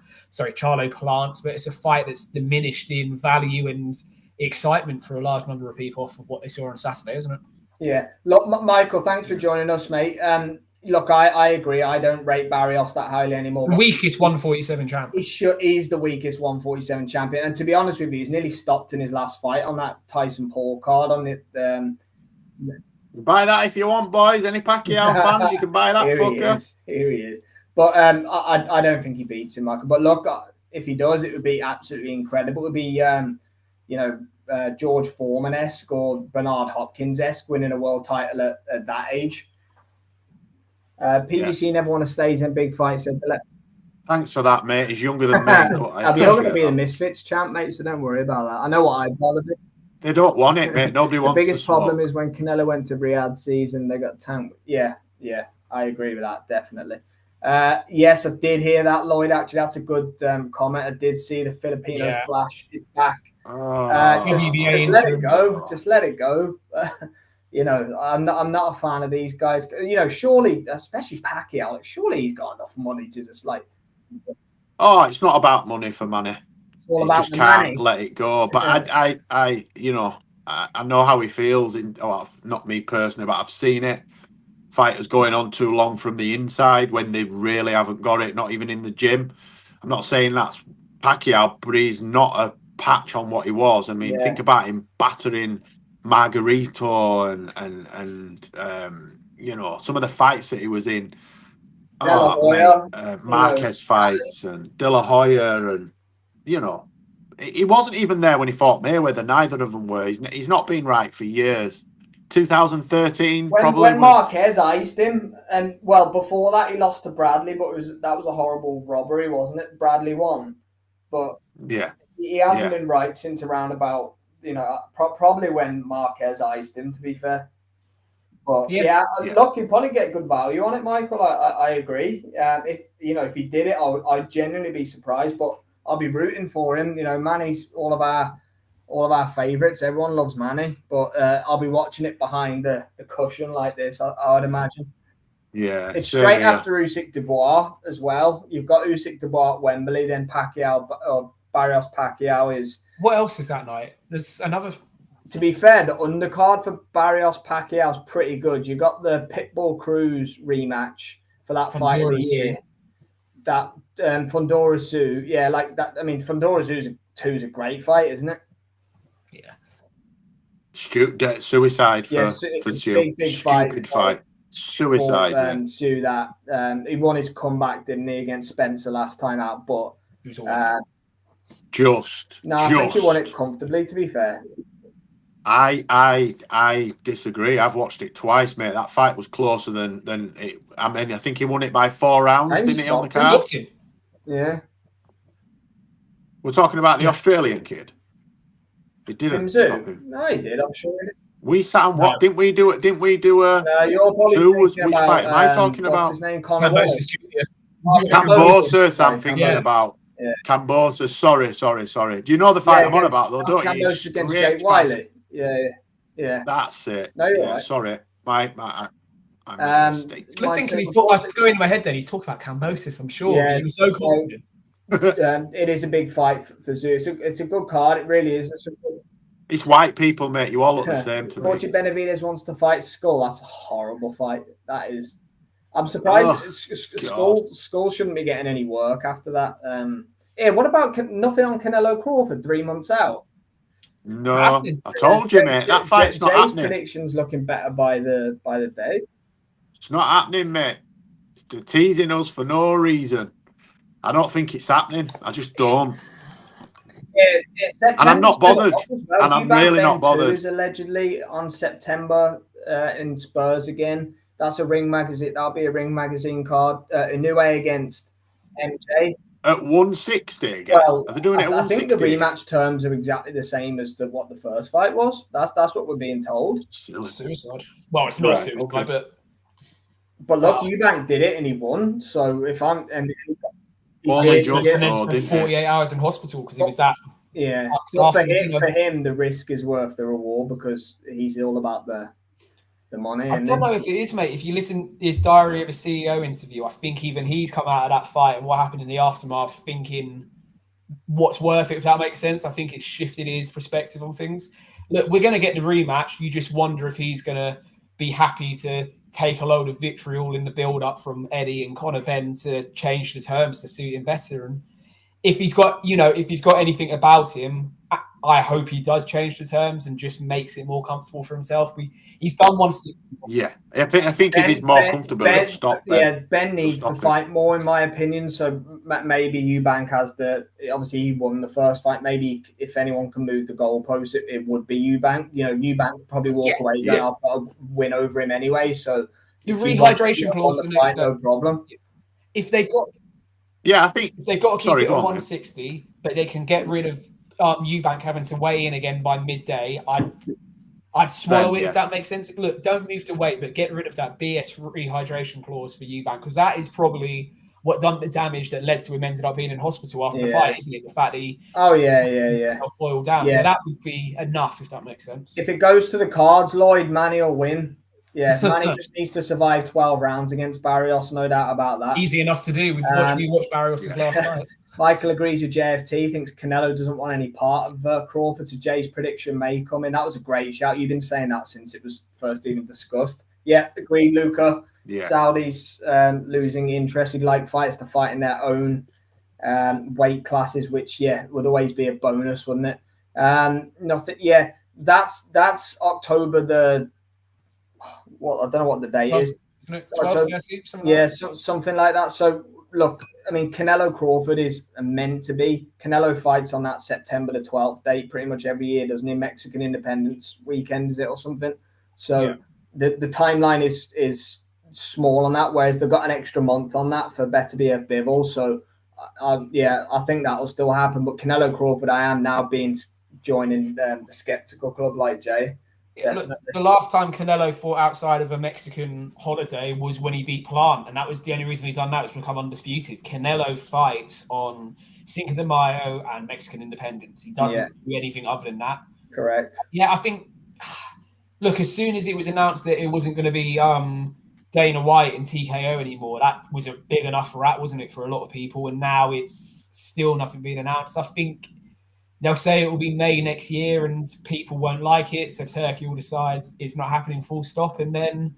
it's a fight that's diminished in value and excitement for a large number of people off of what they saw on Saturday, isn't it? Yeah. Look, Michael, thanks for joining us, mate. Look, I agree. I don't rate Barrios that highly anymore. The weakest 147 champion. He's the weakest 147 champion. And to be honest with you, he's nearly stopped in his last fight on that Tyson Paul card. On it, buy that if you want, boys. Any Pacquiao fans, you can buy that. Here he is. But I don't think he beats him, Michael. But look, if he does, it would be absolutely incredible. It would be, George Foreman-esque or Bernard Hopkins-esque winning a world title at that age. PVC never want to stage in big fights. Thanks for that, mate. He's younger than me, but I'll be going to be the Misfits champ, mate, so don't worry about that. I know what I've got of it. They don't want it, mate. Nobody wants the biggest problem is when Canelo went to Riyadh season, they got tanked. Yeah, I agree with that, definitely. Yes, I did hear that, Lloyd. Actually, that's a good comment. I did see the Filipino flash is back. Just let it go. Just let it go. You know, I'm not a fan of these guys. You know, surely, especially Pacquiao, surely he's got enough money to just like. Oh, it's not about money for money. It's all he about just the can't money. let it go. But I, you know, I know how he feels. Not me personally, but I've seen it. Fighters going on too long from the inside when they really haven't got it. Not even in the gym. I'm not saying that's Pacquiao, but he's not a patch on what he was. I mean, think about him battering Margarito and you know, some of the fights that he was in. Marquez fights and De La Hoya, and you know, he wasn't even there when he fought Mayweather. Neither of them were. He's not been right for years. 2013, when Marquez iced him, and well, before that he lost to Bradley, but that was a horrible robbery, wasn't it? Bradley won, but he hasn't been right since around about, you know, probably when Marquez iced him, to be fair. But look, you'd probably get good value on it, Michael. I agree. If he did it, I'd genuinely be surprised. But I'll be rooting for him. You know, Manny's all of our favourites. Everyone loves Manny, but I'll be watching it behind the cushion like this. I would imagine. Yeah, it's straight after Usyk Dubois as well. You've got Usyk Dubois at Wembley, then Pacquiao or Barrios Pacquiao is. What else is that night? There's another. To be fair, the undercard for Barrios Pacquiao is pretty good. You got the Pitbull Cruz rematch for that fight of the year. That Fundora Sue, like that. I mean, Fundora Sue is a great fight, isn't it? Yeah. Suicide for Sue. Big Stupid fight. Suicide. For, Sue that he won his comeback, didn't he, against Spencer last time out? But I think he won it comfortably. To be fair. I disagree. I've watched it twice, mate. That fight was closer than it. I mean, I think he won it by 4 rounds, didn't he, on the card? Yeah. We're talking about the Australian kid. He didn't stop him. No, he did. I'm sure he did. We sat and what? Didn't we do it? Didn't we do a? You're probably which fight am I talking about? What's his name? Cambosis Cambosis. I'm thinking about. Yeah. Cambosis. Sorry. Do you know the fight I'm on about though? Don't you? Cambosis against Jake Wiley. Yeah. That's it. No, you're right. Sorry, I made a mistake. I think I was going in my head then. He's talking about Cambosis. I'm sure. Yeah, he was so confident. It is a big fight for Zoo. It's a good card. It really is. It's white people, mate. You all look the same to me. Forty Benavidez wants to fight Skull. That's a horrible fight. That is. I'm surprised Skull shouldn't be getting any work after that. What about nothing on Canelo Crawford 3 months out? No, I told you, mate. That fight's not happening. Prediction's looking better by the day. It's not happening, mate. They're teasing us for no reason. I don't think it's happening. I just don't. And I'm not bothered. Well. And I'm really not bothered. Is allegedly on September in Spurs again. That's a Ring Magazine. That'll be a Ring Magazine card. Inoue against MJ. At 160 again? Well, are they doing it at 160? I think the rematch terms are exactly the same as what the first fight was. That's what we're being told. Suicide. Well, it's not suicide, but look, Eubank did it and he won. So if I'm he spent 48 hours in hospital because he was that. Yeah, for him, the risk is worth the reward because he's all about the money. I don't know if it is, mate. If you listen to his Diary of a CEO interview, I think even he's come out of that fight and what happened in the aftermath thinking what's worth it, if that makes sense. I think it's shifted his perspective on things. Look, we're going to get the rematch. You just wonder if he's going to be happy to take a load of vitriol in the build-up from Eddie and Conor Benn to change the terms to suit him better. And if he's got anything about him, I hope he does change the terms and just makes it more comfortable for himself. He's done one. Yeah, I think if he's more comfortable, he'll stop. Ben needs to fight more, in my opinion. So maybe Eubank has obviously he won the first fight. Maybe if anyone can move the goalpost, it would be Eubank. You know, Eubank would probably walk away. I've got to win over him anyway. So The rehydration clause the fight, no problem. If they got, I think if they've got to keep it at 160, but they can get rid of Eubank having to weigh in again by midday, I'd swallow it if that makes sense. Look, don't move to weight, but get rid of that BS rehydration clause for Eubank, because that is probably what done the damage that led to him ended up being in hospital after the fight, isn't it? The fact that he boiled down. So that would be enough, if that makes sense. If it goes to the cards, Lloyd, Manny will win. Yeah, Manny just needs to survive 12 rounds against Barrios, no doubt about that. Easy enough to do. We watched Barrios' last fight. Michael agrees with JFT, thinks Canelo doesn't want any part of Crawford, so Jay's prediction may come in. That was a great shout. You've been saying that since it was first even discussed. Yeah, agreed, Luca. Yeah. Saudis losing interest. He'd like fights to fight in their own weight classes, which, would always be a bonus, wouldn't it? Nothing. Yeah, that's October the... I don't know what the date is. Isn't it 12, 13, something like that. So, look, I mean, Canelo Crawford is meant to be. Canelo fights on that September the 12th date pretty much every year, doesn't he? Mexican Independence Weekend, is it, or something? So the timeline is small on that, whereas they've got an extra month on that for Beterbiev Bivol. So, I think that will still happen. But Canelo Crawford, I am now joining the skeptical club like Jay. Yeah, look, the last time Canelo fought outside of a Mexican holiday was when he beat Plant, and that was the only reason he's done that, was become undisputed. Canelo fights on Cinco de Mayo and Mexican Independence. He doesn't do anything other than that. Correct. Yeah, I think, look, as soon as it was announced that it wasn't going to be Dana White and TKO anymore, that was a big enough rat, wasn't it, for a lot of people? And now it's still nothing being announced. I think they'll say it will be May next year and people won't like it, so Turkey will decide it's not happening, full stop, and then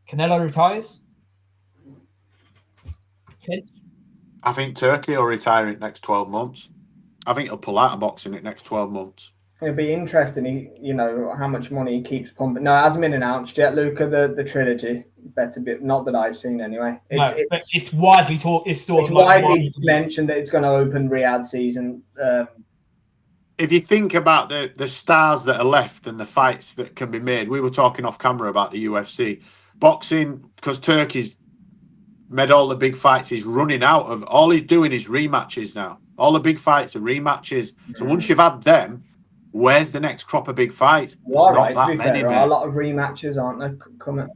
Canelo retires. I think Turkey will retire in the next 12 months. I think he'll pull out of boxing in the next 12 months. It'll be interesting, how much money he keeps pumping. No, it hasn't been announced yet, Luca, the trilogy. Better be, not that I've seen anyway. It's widely talked. It's widely mentioned that it's going to open Riyadh season. If you think about the stars that are left and the fights that can be made, we were talking off camera about the UFC. Boxing, because Turkey's made all the big fights, he's running out of, all he's doing is rematches now. All the big fights are rematches. So once you've had them, where's the next crop of big fights? There's not that many, there are a lot of rematches, aren't there, coming?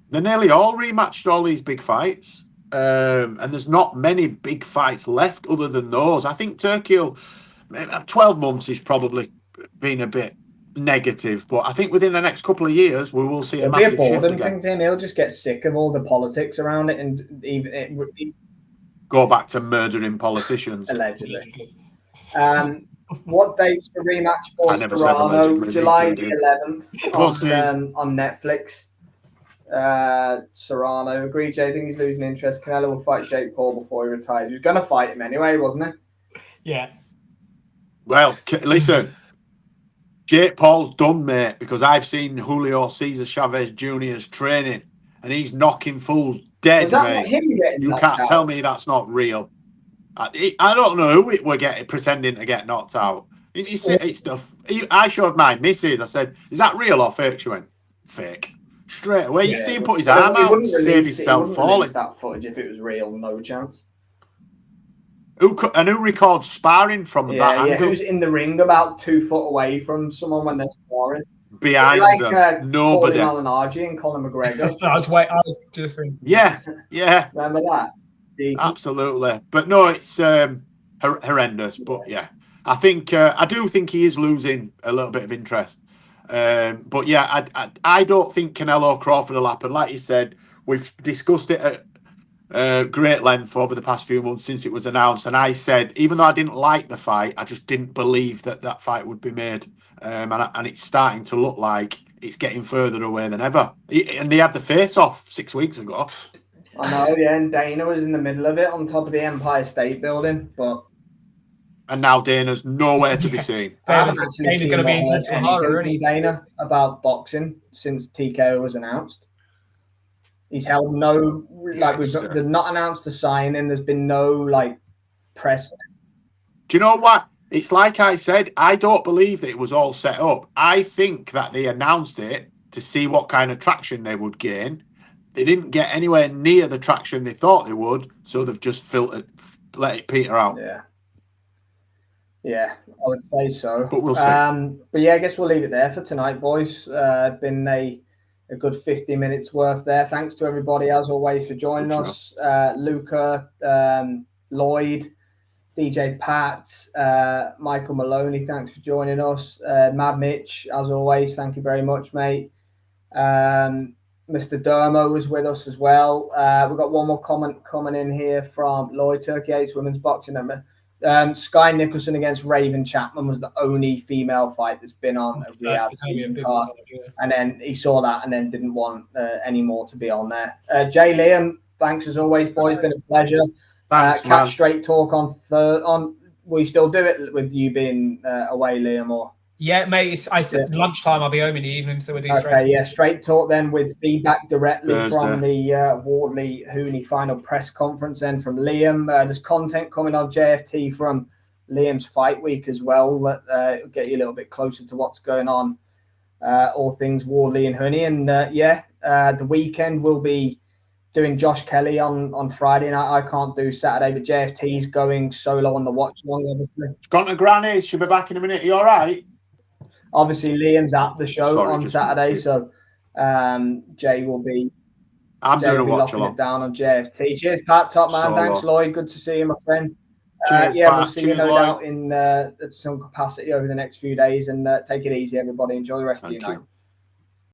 They're nearly all rematched, all these big fights. And there's not many big fights left other than those. I think Turkey will... 12 months is probably been a bit negative, but I think within the next couple of years we will see a massive shift again. He'll just get sick of all the politics around it and even go back to murdering politicians. Allegedly. What dates for rematch for Serrano? July the 11th on Netflix. Serrano, agreed, Jay. I think he's losing interest. Canelo will fight Jake Paul before he retires. He was going to fight him anyway, wasn't he? Yeah. Well, listen, Jake Paul's done, mate, because I've seen Julio Cesar Chavez Jr.'s training and he's knocking fools dead, mate. You can't tell me that's not real. I don't know who we're pretending to get knocked out. I showed my missus. I said, "Is that real or fake?" She went, "Fake." Straight away. You see him put his arm out, save himself falling. That footage, if it was real, no chance. Who records sparring from that angle? Who's in the ring about 2 foot away from someone when they're sparring? Behind them, nobody. Malignaggi and Conor McGregor. I was just thinking. Yeah. Remember that? Absolutely. But no, it's horrendous. But yeah, I do think he is losing a little bit of interest. But yeah, I don't think Canelo Crawford will happen. Like you said, we've discussed it at great length over the past few months since it was announced, and I said, even though I didn't like the fight, I just didn't believe that fight would be made, and it's starting to look like it's getting further away than ever. And they had the face-off 6 weeks ago. I know, yeah, and Dana was in the middle of it on top of the Empire State Building, and now Dana's nowhere to be seen. Dana's going to be in anything Dana about boxing since TKO was announced. He's held no, they've not announced a signing. There's been no, press. Do you know what? It's like I said, I don't believe that it was all set up. I think that they announced it to see what kind of traction they would gain. they didn't get anywhere near the traction they thought they would, so they've just let it peter out. Yeah, I would say so. But we'll see. But yeah, I guess we'll leave it there for tonight, boys. Been a good 50 minutes worth there. Thanks to everybody, as always, for joining us. Luca, Lloyd, DJ Pat, Michael Maloney, thanks for joining us. Mad Mitch, as always, thank you very much, mate. Mr. Dermo was with us as well. We've got one more comment coming in here from Lloyd. Turkey Hates Women's Boxing. Sky Nicholson against Raven Chapman was the only female fight that's been on a Riyadh season card. And then he saw that and then didn't want any more to be on there. Jay Liam, thanks as always, boys. Been a pleasure. Catch Straight Talk on. Will you still do it with you being away, Liam? Or yeah, mate. I said lunchtime. I'll be home in the evening, so we'll do straight. Okay, yeah, Straight Talk then with feedback directly from the Wardley Huni final press conference. Then from Liam, there's content coming on JFT from Liam's fight week as well. That get you a little bit closer to what's going on. All things Wardley and Huni, and the weekend will be doing Josh Kelly on Friday night. I can't do Saturday, but JFT's going solo on the watch along. Obviously, it's gone to Granny. She'll be back in a minute. Are you all right? Obviously, Liam's at the show on Saturday, so Jay will be. I'm doing a watch along. It down on JFT. Cheers, Pat. Top man. Solo. Thanks, Lloyd. Good to see you, my friend. Cheers, yeah, Pat. We'll see you no doubt in at some capacity over the next few days, and take it easy, everybody. Enjoy the rest of your night.